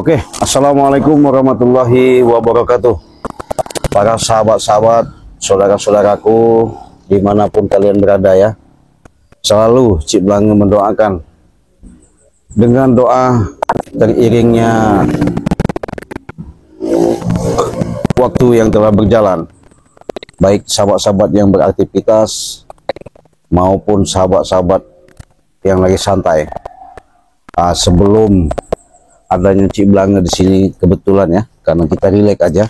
Oke, assalamualaikum warahmatullahi wabarakatuh. Para sahabat-sahabat, saudara-saudaraku, dimanapun kalian berada ya, selalu Cik Blange mendoakan dengan doa teriringnya waktu yang telah berjalan, baik sahabat-sahabat yang beraktivitas maupun sahabat-sahabat yang lagi santai. Sebelum adanya Cik Blange di sini kebetulan ya, karena kita rileks aja.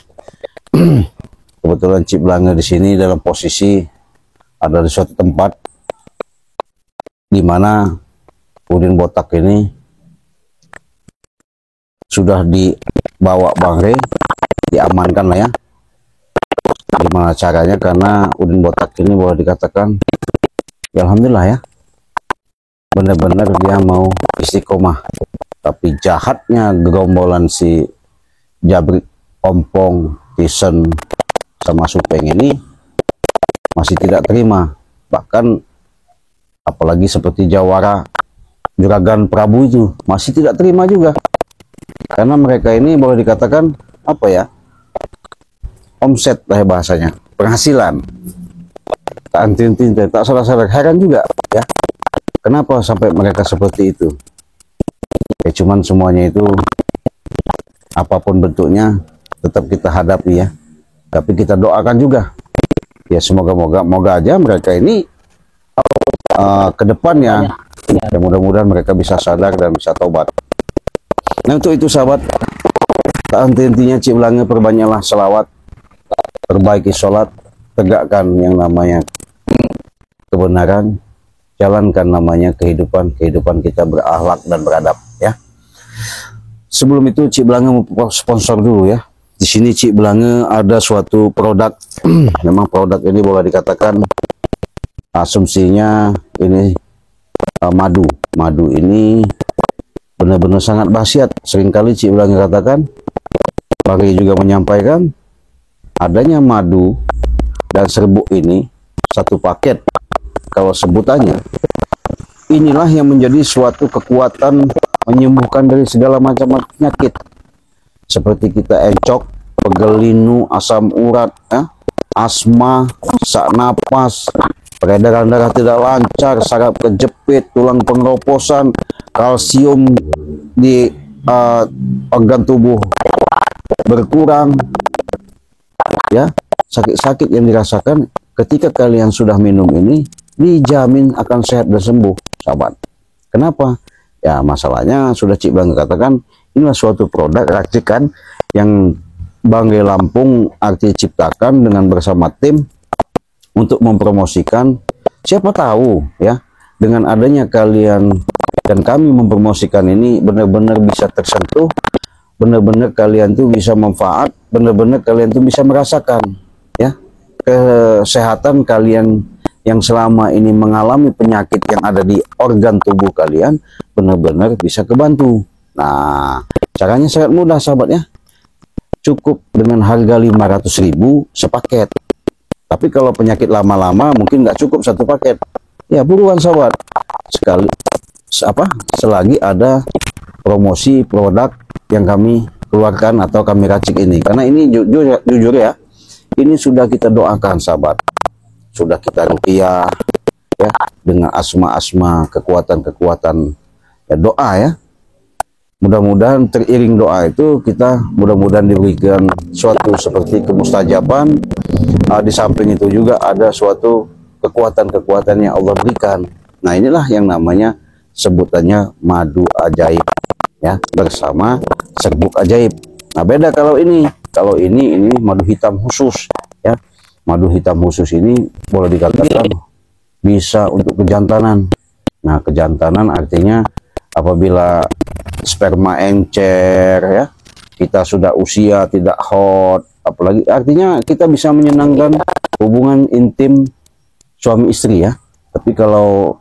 Kebetulan Cik Blange di sini dalam posisi ada di suatu tempat di mana Udin Botak ini sudah dibawa Bang Rey, diamankan lah ya. Gimana caranya? Karena Udin Botak ini boleh dikatakan ya alhamdulillah ya, benar-benar dia mau istiqomah. Tapi jahatnya gerombolan si Jabrik, Ompong, Tisen, sama Supeng ini masih tidak terima. Bahkan apalagi seperti Jawara, Juragan Prabu itu masih tidak terima juga. Karena mereka ini boleh dikatakan apa ya, omset lah bahasanya, penghasilan. Tak salah-salah, heran juga ya. Kenapa sampai mereka seperti itu? Ya cuman semuanya itu apapun bentuknya tetap kita hadapi ya. Tapi kita doakan juga. Ya semoga aja mereka ini ke depannya ya mudah-mudahan mereka bisa sadar dan bisa tobat. Nah untuk itu sahabat, tak henti-hentinya Cik Blange perbanyaklah selawat, perbaiki sholat, tegakkan yang namanya kebenaran, jalankan namanya kehidupan kita berakhlak dan beradab ya. Sebelum itu Cik Blange mau sponsor dulu ya. Di sini Cik Blange ada suatu produk. Memang produk ini boleh dikatakan asumsinya ini madu. Madu ini benar-benar sangat dahsyat. Seringkali Cik Blange katakan, Bang Rey juga menyampaikan, adanya madu dan serbuk ini satu paket. Kalau sebutannya, inilah yang menjadi suatu kekuatan menyembuhkan dari segala macam penyakit. Seperti kita encok, pegel linu, asam urat, asma, sesak napas, peredaran darah tidak lancar, saraf kejepit, tulang pengeroposan, kalsium di organ tubuh berkurang, ya, sakit-sakit yang dirasakan ketika kalian sudah minum ini dijamin akan sehat dan sembuh, sahabat. Kenapa? Ya masalahnya sudah Cik Blange katakan, inilah suatu produk racikan yang Bang Rey Lampung arti ciptakan dengan bersama tim untuk mempromosikan. Siapa tahu ya, dengan adanya kalian dan kami mempromosikan ini benar-benar bisa tersentuh, benar-benar kalian tuh bisa manfaat, benar-benar kalian tuh bisa merasakan ya kesehatan kalian yang selama ini mengalami penyakit yang ada di organ tubuh kalian benar-benar bisa kebantu. Nah, caranya sangat mudah sahabat ya. Cukup dengan harga 500.000 sepaket. Tapi kalau penyakit lama-lama mungkin nggak cukup satu paket. Ya buruan sahabat. Selagi ada promosi produk yang kami keluarkan atau kami racik ini. Karena ini jujur ya, ini sudah kita doakan sahabat. Sudah kita ruqyah ya dengan asma-asma, kekuatan-kekuatan ya, doa ya. Mudah-mudahan teriring doa itu kita mudah-mudahan diberikan suatu seperti kemustajaban. Di samping itu juga ada suatu kekuatan-kekuatan yang Allah berikan. Nah inilah yang namanya sebutannya madu ajaib ya, bersama serbuk ajaib. Nah beda kalau ini madu hitam khusus ya. Madu hitam khusus ini boleh dikatakan bisa untuk kejantanan. Nah kejantanan artinya apabila sperma encer ya, kita sudah usia tidak hot, apalagi artinya kita bisa menyenangkan hubungan intim suami istri ya. Tapi kalau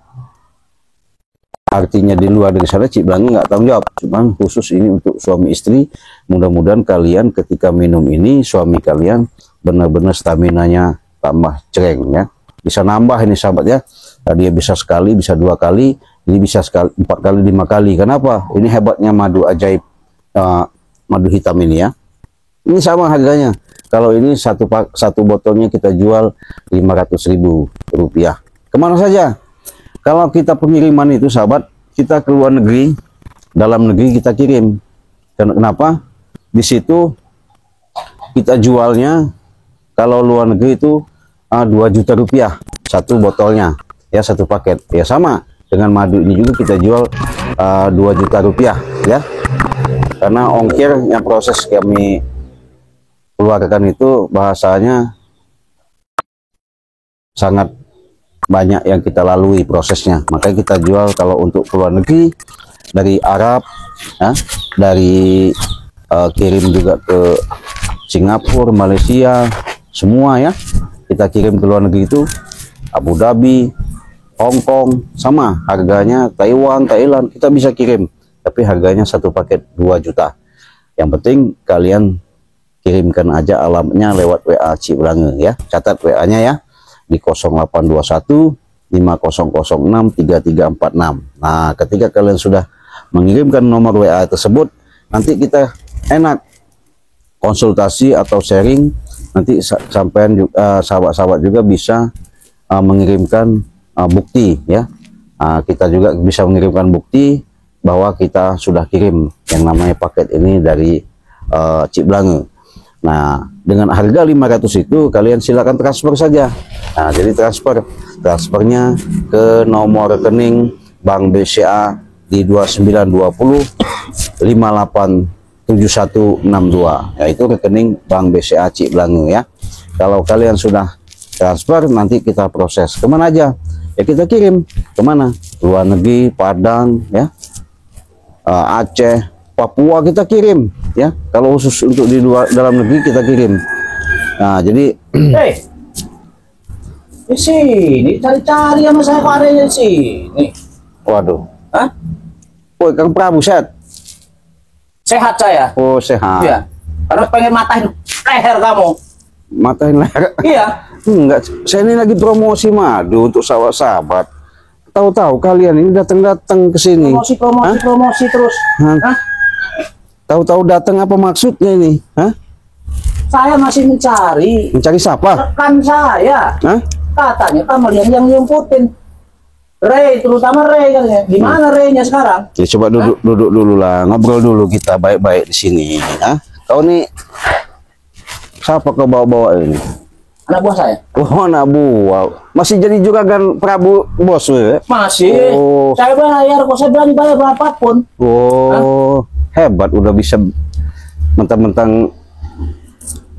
artinya di luar dari sana Cik Blange nggak tanggung jawab, cuman khusus ini untuk suami istri. Mudah-mudahan kalian ketika minum ini suami kalian benar-benar staminanya tambah cereng ya, bisa nambah ini sahabat ya. Tadi bisa sekali, bisa 2 kali, ini bisa sekali, 4 kali, 5 kali. Kenapa? Ini hebatnya madu ajaib madu hitam ini ya. Ini sama harganya. Kalau ini satu botolnya kita jual Rp500.000. Kemana saja? Kalau kita pengiriman itu sahabat, kita ke luar negeri, dalam negeri kita kirim. Kenapa? Di situ kita jualnya kalau luar negeri itu Rp2 juta satu botolnya, ya satu paket. Ya sama dengan madu ini juga kita jual Rp2 juta ya. Karena ongkir yang proses kami keluarkan itu bahasanya sangat banyak yang kita lalui prosesnya, makanya kita jual kalau untuk ke luar negeri dari Arab ya, dari kirim juga ke Singapura, Malaysia, semua ya kita kirim ke luar negeri itu, Abu Dhabi, Hong Kong, sama harganya. Taiwan, Thailand kita bisa kirim, tapi harganya satu paket 2 juta. Yang penting kalian kirimkan aja alamatnya lewat WA Cik Belange ya. Catat WA-nya ya di 0821 5006 3346. Nah, ketika kalian sudah mengirimkan nomor WA tersebut, nanti kita enak konsultasi atau sharing. Nanti sampean sahabat-sahabat juga bisa mengirimkan bukti ya. Kita juga bisa mengirimkan bukti bahwa kita sudah kirim yang namanya paket ini dari Cik Belange. Nah, dengan harga 500 itu kalian silakan transfer saja. Nah, jadi transfernya ke nomor rekening Bank BCA di 2920 587162, yaitu rekening Bank BCA Cik Belange ya. Kalau kalian sudah transfer, nanti kita proses. Kemana aja? Ya kita kirim kemana? Luar negeri, Padang ya, Aceh, Papua kita kirim ya. Kalau khusus untuk di dalam negeri kita kirim. Nah, jadi di sini cari-cari sama saya kok adanya di sini. Waduh. Hah? Woi, Kang Prabu sehat? Sehat saya. Oh, sehat. Iya. Karena pengen matahin leher kamu. Matahin leher? Iya. Enggak, saya ini lagi promosi madu untuk sahabat-sahabat. Tahu-tahu kalian ini datang-datang ke sini. Promosi terus. Hah? Tahu-tahu datang apa maksudnya ini? Hah? Saya masih mencari. Mencari siapa? Rekan saya. Hah? Katanya kalian yang nyumputin. Ray, terutama Ray katanya. Gimana Ray-nya sekarang? Ya coba duduk dulu lah, ngobrol dulu kita baik-baik di sini. Hah? Kau nih siapa kau bawa-bawa ini? Anak buah saya. Oh, anak buah. Masih jadi juga kan Prabu bos ya? Masih. Oh. Saya bayar kok, saya berani bayar berapapun. Oh, hebat, udah bisa mentang-mentang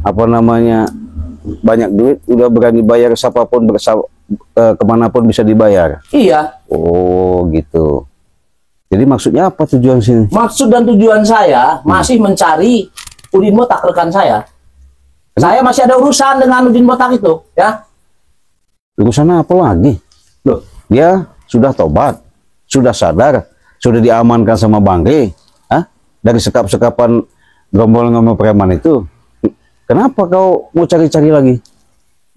apa namanya banyak duit, udah berani bayar siapapun kemanapun bisa dibayar. Iya. Oh gitu. Jadi maksudnya apa tujuan sini? Maksud dan tujuan saya masih mencari Udin Botak, rekan saya. Saya masih ada urusan dengan Udin Botak itu, ya. Urusan apa lagi? Loh, dia sudah tobat, sudah sadar, sudah diamankan sama Bang Rey, dari sekap-sekapan gombol-gombol preman itu. Kenapa kau mau cari-cari lagi?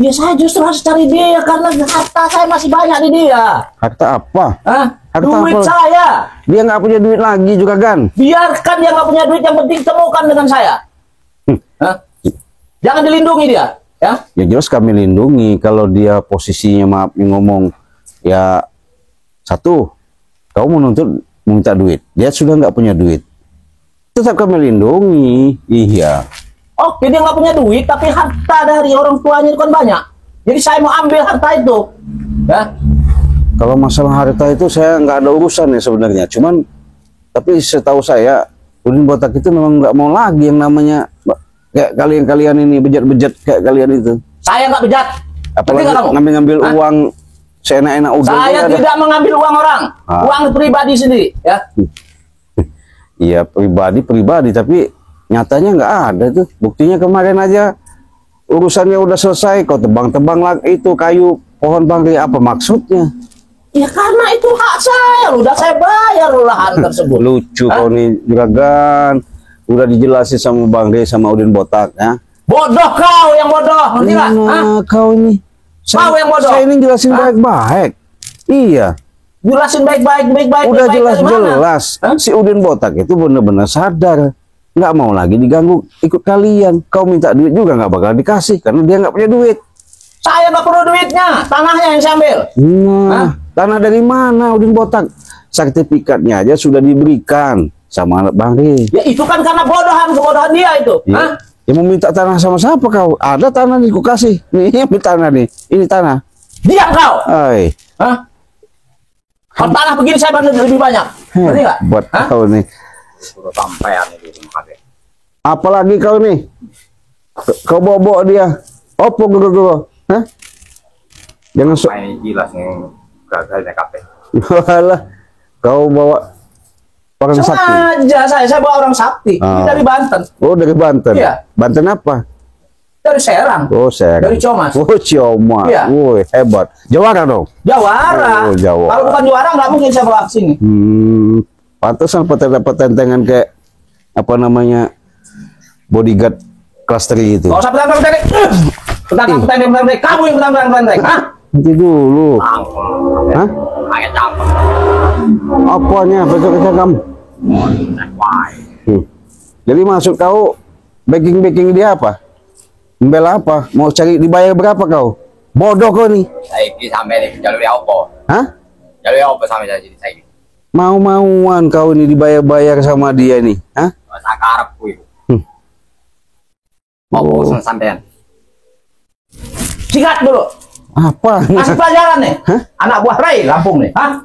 Ya saya justru harus cari dia karena harta saya masih banyak di dia. Harta apa? Harta duit apa? saya. Dia nggak punya duit lagi juga kan? Biarkan dia nggak punya duit, yang penting temukan dengan saya. Jangan dilindungi dia, ya. Ya jelas kami lindungi. Kalau dia posisinya maaf ngomong, ya satu, kau menuntut minta duit, dia sudah nggak punya duit, tetap kami lindungi. Iya. Oke, dia nggak punya duit, tapi harta dari orang tuanya itu kan banyak. Jadi saya mau ambil harta itu, ya. Kalau masalah harta itu saya nggak ada urusan ya sebenarnya. Cuman, tapi setahu saya, Udin Botak itu memang nggak mau lagi yang namanya kayak kalian ini bejat-bejat kayak kalian itu. Saya nggak bejat. Apalagi ngambil uang seenak-enak udah. Saya tidak mengambil uang orang, uang pribadi sendiri, ya. Iya, pribadi, tapi nyatanya nggak ada tuh. Buktinya kemarin aja urusannya udah selesai, kau tebang-tebang lagi itu kayu pohon Bang Rey. Apa maksudnya? Ya karena itu hak saya, udah saya bayar lahan tersebut. Lucu kau nih juragan. Udah dijelasin sama Bang Rey sama Udin Botak ya. Bodoh kau yang bodoh, ngerti nggak? Kau ini. Kau yang bodoh. Saya ini jelasin baik-baik. Iya. Jelasin baik-baik. Udah jelas-jelas. Si Udin Botak itu benar-benar sadar nggak mau lagi diganggu ikut kalian. Kau minta duit juga nggak bakal dikasih karena dia nggak punya duit. Saya nggak perlu duitnya, tanahnya yang saya ambil. Nah, tanah dari mana Udin Botak? Sertifikatnya aja sudah diberikan sama anak Bang Ri. Ya itu kan karena kebodohan dia itu. Ya. Ya mau minta tanah sama siapa kau? Ada tanah nih ku kasih. Nih, ambil tanah nih. Ini tanah. Diam kau. Hai. Kalau tanah begini saya lebih banyak. Ngerti nggak? Buat kau nih. Sampean ini. Apalagi kau nih? Kau bawa dia. Opo gue. Hah? Jangan Main jelas nih gagalnya kape. Walah, kau bawa orang sakti. Sengaja saya bawa orang sakti. Ini dari Banten. Oh, dari Banten. Iya. Banten apa? Dari Serang. Oh, Serang. Dari Comas. Oh, Comas. Iya. Woi, hebat. Jawara dong. Jawara. Oh, Jawara. Kalau bukan juara nggak mungkin saya bawa ke sini. Pantesan petentengan kayak apa namanya bodyguard kelas 3 itu. Nggak usah petang-petang. Petang-petang. Kamu yang petang-petang. Hah? Nanti dulu. Hah? Kayak campur. Apanya? Besok kamu. Jadi maksud kau backing dia apa? Membela apa? Mau cari dibayar berapa kau? Bodoh kau nih. Saiki sampai nih jalur apa? Hah? Jalur apa sampai jadi saiki? Mau-mauan kau ini dibayar-bayar sama dia nih. Hah? Sak karepku iku. Apa urusan sampean? Sikat dulu. Apa? Kasih pelajaran nih. Hah? Anak buah Ray Lampung nih. Hah?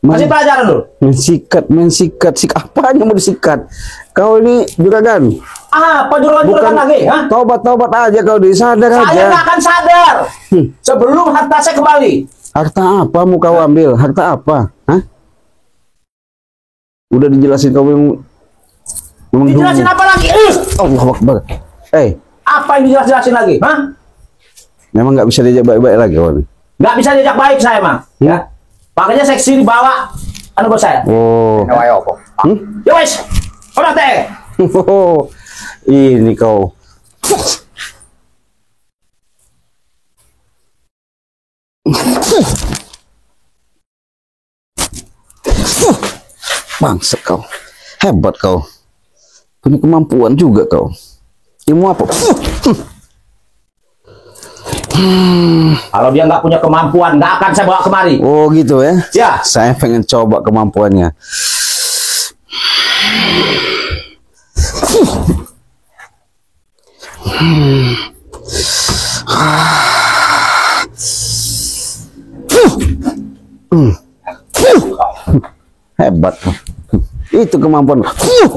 Kasih pelajaran dulu. Mensikat. Sik apanya mau disikat? Kau ini juragan. Apa juragan lagi? Hah? Tobat aja kau disadar aja. Saya nggak akan sadar sebelum harta saya kembali. Harta apa mau kau ambil? Harta apa? Hah? Udah dijelasin kau yang Dijelasin apa lagi? Allahu Akbar. Apa yang dijelasin lagi? Hah? Memang nggak bisa diajak baik-baik lagi kau ini. Nggak bisa diajak baik saya mah. Ya. Makanya seksi dibawa anu bos saya. Oh. Kayak apa? Ya wes. Udah teh. Ini kau. Bangsa kau. Hebat kau. Punya kemampuan juga kau. Ilmu apa? Kalau dia nggak punya kemampuan, nggak akan saya bawa kemari. Oh gitu ya? Ya. Saya pengen coba kemampuannya. Hebat. Itu kemampuan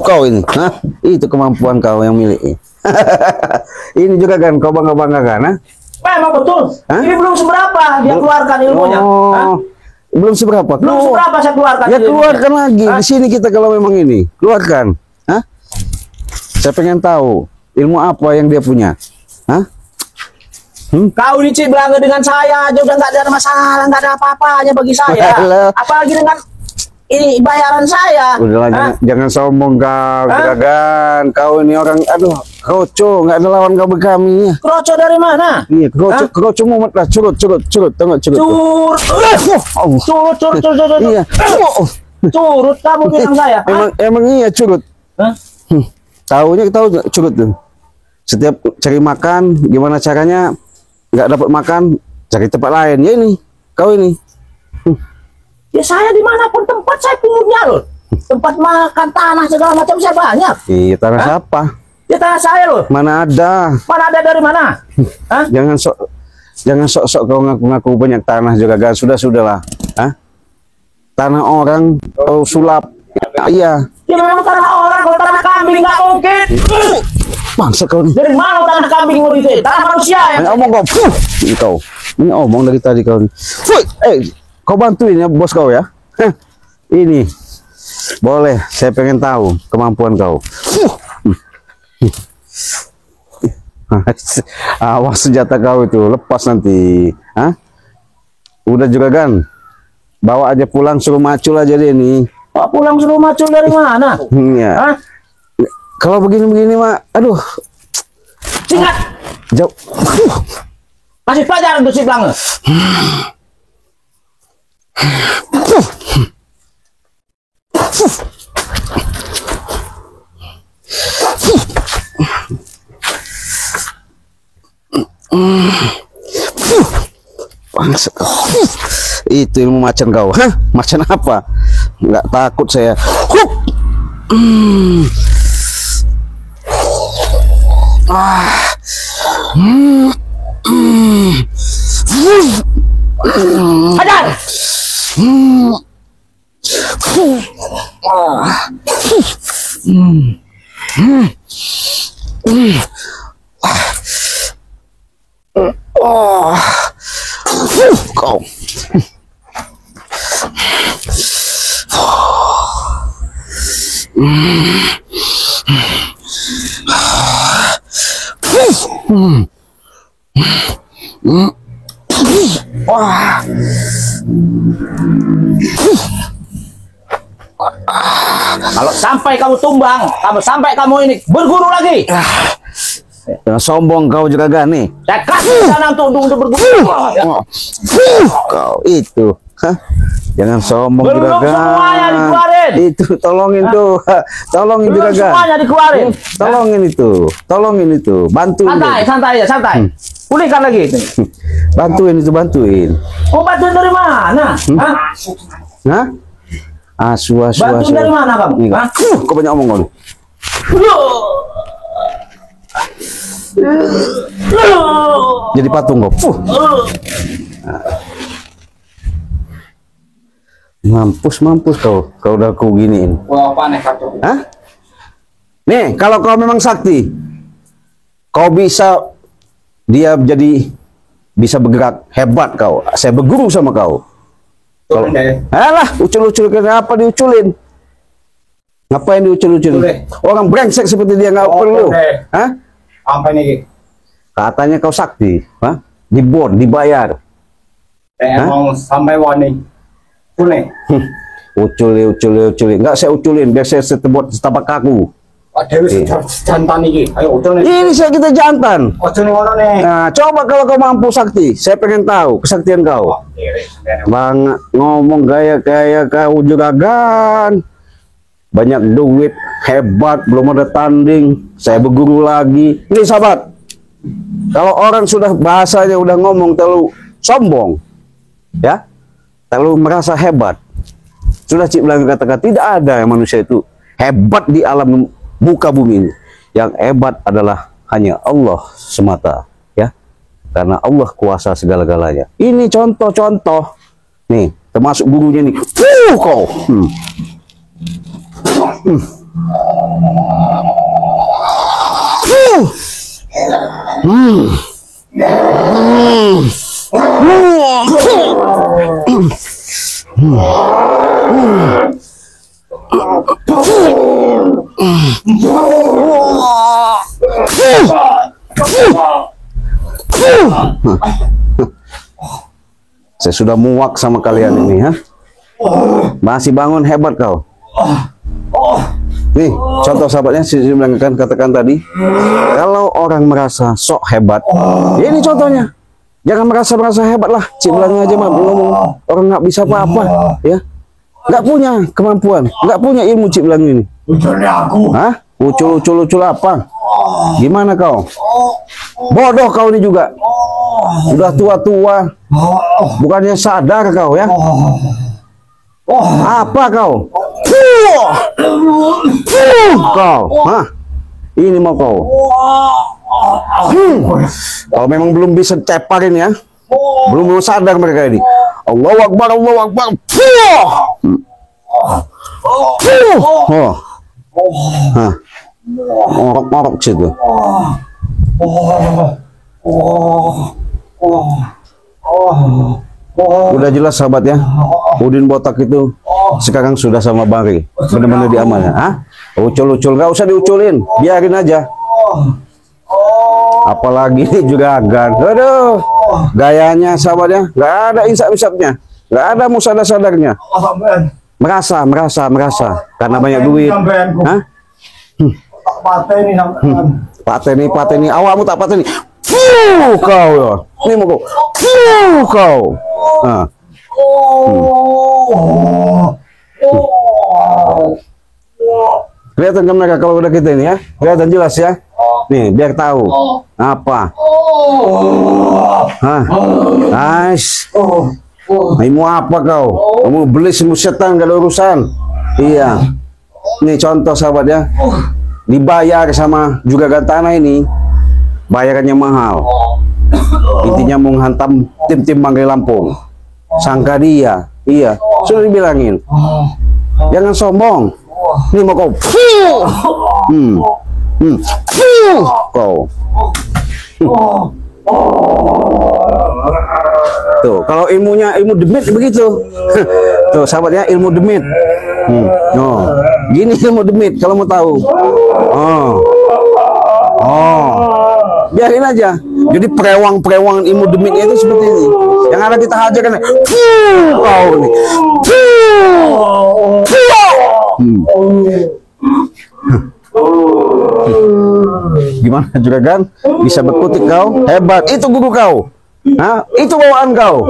kau ini. Hah? Itu kemampuan kau yang miliki. Ini juga kan kau bangga-banggakan, ha? Memang betul. Hah? Ini belum seberapa dia keluarkan ilmunya. Hah? Belum seberapa. Belum seberapa saya keluarkan. Ya ilmunya. keluarkan lagi. Hah? Di sini kita kalau memang ini keluarkan. Hah? Saya pengen tahu ilmu apa yang dia punya. Hah? Kau ini Cik belanga dengan saya aja udah nggak ada masalah, nggak ada apa-apanya bagi saya. Alah. Apalagi dengan ini bayaran saya. Udahlah, Hah? jangan sombong kau, juragan. Kau ini orang, aduh, kroco, nggak ada lawan kau kami. Kroco dari mana? Iya, kroco mumet lah, curut, tengok curut. Curut. Iya. Curut kamu bilang saya. Emang iya curut. Hah? Tahu curut tuh. Setiap cari makan, gimana caranya nggak dapat makan, cari tempat lain. Ya ini, kau ini. Ya saya dimanapun tempat saya punya loh. Tempat makan, tanah segala macam saya banyak. Iya, tanah siapa? Ya tanah saya loh. Mana ada? Mana ada dari mana? Hah? Jangan sok-sok kau ngaku-ngaku banyak tanah juga, kan? Sudahlah. Hah? Tanah orang kau sulap. Iya. Ya memang tanah orang, kalau tanah kambing nggak mungkin. Bangsa kau nih. Dari mana tanah kambing mau itu? Tanah manusia ya. Ngomong kau. Ini kau. Ini omong dari tadi kau nih. Kau bantuin ya bos kau ya. Ini. Boleh, saya pengen tahu kemampuan kau. Awas senjata kau itu, lepas nanti. Hah? Udah juga kan? Bawa aja pulang, suruh macul aja deh nih. Pak pulang suruh macul dari mana? Iya. Hah? Kalau begini-begini mah, aduh. Singkat. Jauh. Kasih pelajaran tuh si Blange. Bangsat kau. Itu ilmu macan kau. Hah? Macan apa? Nggak takut saya. Hup. Hajar. Kau. Kalau sampai kamu tumbang, sampai kamu ini berguru lagi. Jangan sombong kau Juragan nih. Saya kasih sana untuk berguru. Kau itu. Hah? Jangan sombong Belum Juragan. semuanya dikeluarin. Itu tolongin tuh. Tolongin Belum Juragan. semuanya dikeluarin. Tolongin itu. Tolongin itu. Bantuin. Santai, deh. santai ya, santai. Pulihkan lagi. Bantuin itu, bantuin. Oh, bantuin dari mana? Hah? Hah? Asu. Bantuin dari mana kamu? Nih, Hah? kau banyak omong kau. Jadi patung kau. Mampus kau. Kau udah aku giniin. Wah, apa nih kartu? Hah? Nih, kalau kau memang sakti, kau bisa bisa bergerak hebat kau. Saya berguru sama kau. Kalau alah, ucul-ucul kenapa diuculin? Ngapain diucul-ucul? Orang brengsek seperti dia nggak perlu. Hah? Apa ini? Katanya kau sakti, hah? Dibayar. Mau sampai warning. Boleh. Uculi. Nggak saya uculin, biar saya setebot setapak kaku. Dewi jantan ini. Ayo ucul nih. Ini saya kita jantan. Ucul nih mana nih? Nah, coba kalau kau mampu sakti, saya pengen tahu kesaktian kau. Bang ngomong gaya kau Juragan. Banyak duit, hebat, belum ada tanding. Saya berguru lagi. Ini sahabat, kalau orang sudah bahasanya udah ngomong terlalu sombong, ya, terlalu merasa hebat. Sudah Cik bilang katakan tidak ada yang manusia itu hebat di alam muka bumi ini. Yang hebat adalah hanya Allah semata, ya. Karena Allah kuasa segala-galanya. Ini contoh-contoh. Nih, termasuk gurunya nih. Kau. Saya sudah muak sama kalian ini, ha? Masih bangun hebat kau. Nih, contoh sahabatnya si katakan tadi, kalau orang merasa sok hebat, ya ini contohnya. Jangan merasa hebat lah. Cik bilangnya aja mah ngomong orang nggak bisa apa-apa, ya. Nggak punya kemampuan, nggak punya ilmu Cik bilang ini. Uculnya aku. Hah? Ucul apa? Gimana kau? Bodoh kau ini juga. Sudah tua-tua, bukannya sadar kau ya? Apa kau? Kau, hah? Ini mau kau? Kau memang belum bisa ceparin ya? Belum sadar mereka ini. Allahu Akbar, Allahu Akbar. Hah? Ngorok-ngorok situ. Udah jelas sahabat ya, Udin Botak itu sekarang sudah sama Bari, benar-benar diamannya. Hah? Ucul-ucul, gak usah diuculin, biarin aja. Apalagi ini juga agan. Aduh, gayanya sahabatnya, gak ada insap-insapnya, gak ada musada-sadarnya. Merasa, karena banyak duit. Hah? Pateni, awakmu tak pateni. Kau ya, ini mau kau. Kau. Nah. Kelihatan kamera kalau udah kita ini ya, kelihatan jelas ya. Nih, biar tahu. Apa? Hah? Nice. Mau apa kau? Kamu beli semua setan, gak ada urusan. Iya. Nih contoh sahabat ya. Dibayar sama juga Gantana ini. Bayarannya mahal. Intinya mau menghantam tim-tim Banggai Lampung. Sangka dia. Iya. Sudah dibilangin. Jangan sombong. Nih mau kau. Kau. Tuh, kalau ilmunya ilmu demit begitu. Tuh, sahabatnya ilmu demit. Oh, gini ilmu demit kalau mau tahu. Biarin aja. Jadi perewang-perewang ilmu demitnya itu seperti ini. Yang ada kita hajar kan. Kau nih. Gimana juragan? Bisa berkutik kau? Hebat. Itu guru kau. Nah, itu bawaan kau.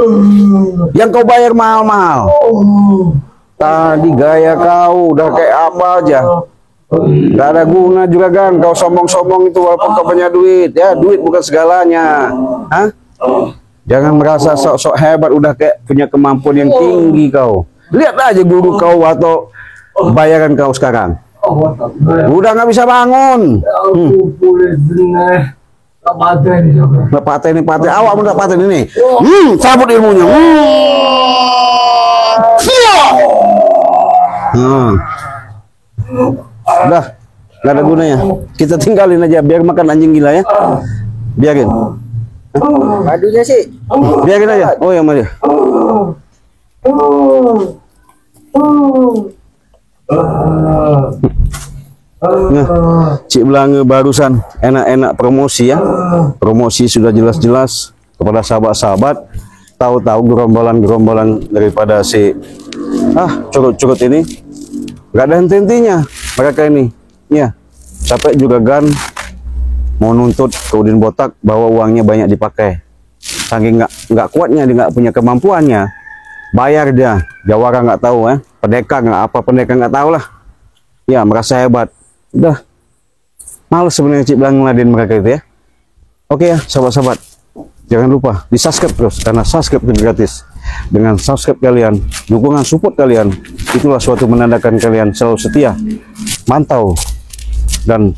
Yang kau bayar mahal-mahal. Tadi gaya kau udah kayak apa aja. Gak ada guna juragan. Kau sombong-sombong itu walaupun kau punya duit. Ya, duit bukan segalanya. Hah? Jangan merasa sok-sok hebat udah kayak punya kemampuan yang tinggi kau. Lihat aja guru kau atau bayaran kau sekarang. Udah nggak bisa bangun. Paten awak udah paten ini. Cabut ilmunya. Udah nggak ada gunanya. Kita tinggalin aja biar makan anjing gila ya. Biarin. Madunya sih. Biarin aja. Oh yang mana? Nah, Cik Belanga barusan enak-enak promosi ya. Promosi sudah jelas-jelas kepada sahabat-sahabat. Tahu-tahu gerombolan-gerombolan daripada si curut-curut ini nggak ada henti-hentinya mereka ini. Ya, sampai juga Gan mau nuntut ke Udin Botak bahwa uangnya banyak dipakai. Saking nggak kuatnya, dia nggak punya kemampuannya. Bayar dia, Jawara nggak tahu ya. Pendekar nggak apa, pendekar nggak tahu lah. Ya, merasa hebat. Udah males sebenarnya Cik Belanga ngeladen mereka itu ya. Oke ya sahabat-sahabat, jangan lupa di subscribe terus karena subscribe itu gratis. Dengan subscribe kalian, dukungan support kalian, itulah suatu menandakan kalian selalu setia mantau dan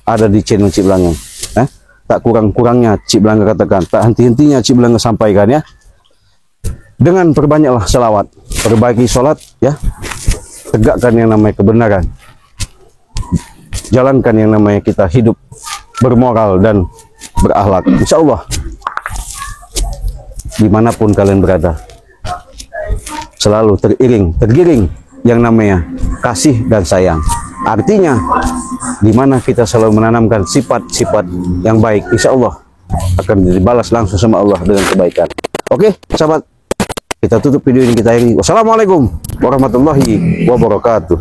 ada di channel Cik Belanga. Tak kurang-kurangnya Cik Belanga katakan, tak henti-hentinya Cik Belanga sampaikan ya. Dengan perbanyaklah selawat, perbaiki sholat ya, tegakkan yang namanya kebenaran, jalankan yang namanya kita hidup bermoral dan berakhlak. Insya Allah dimanapun kalian berada selalu tergiring yang namanya kasih dan sayang. Artinya dimana kita selalu menanamkan sifat-sifat yang baik, insya Allah akan dibalas langsung sama Allah dengan kebaikan. Oke sahabat, kita tutup video ini, kita akhiri. Wassalamualaikum warahmatullahi wabarakatuh.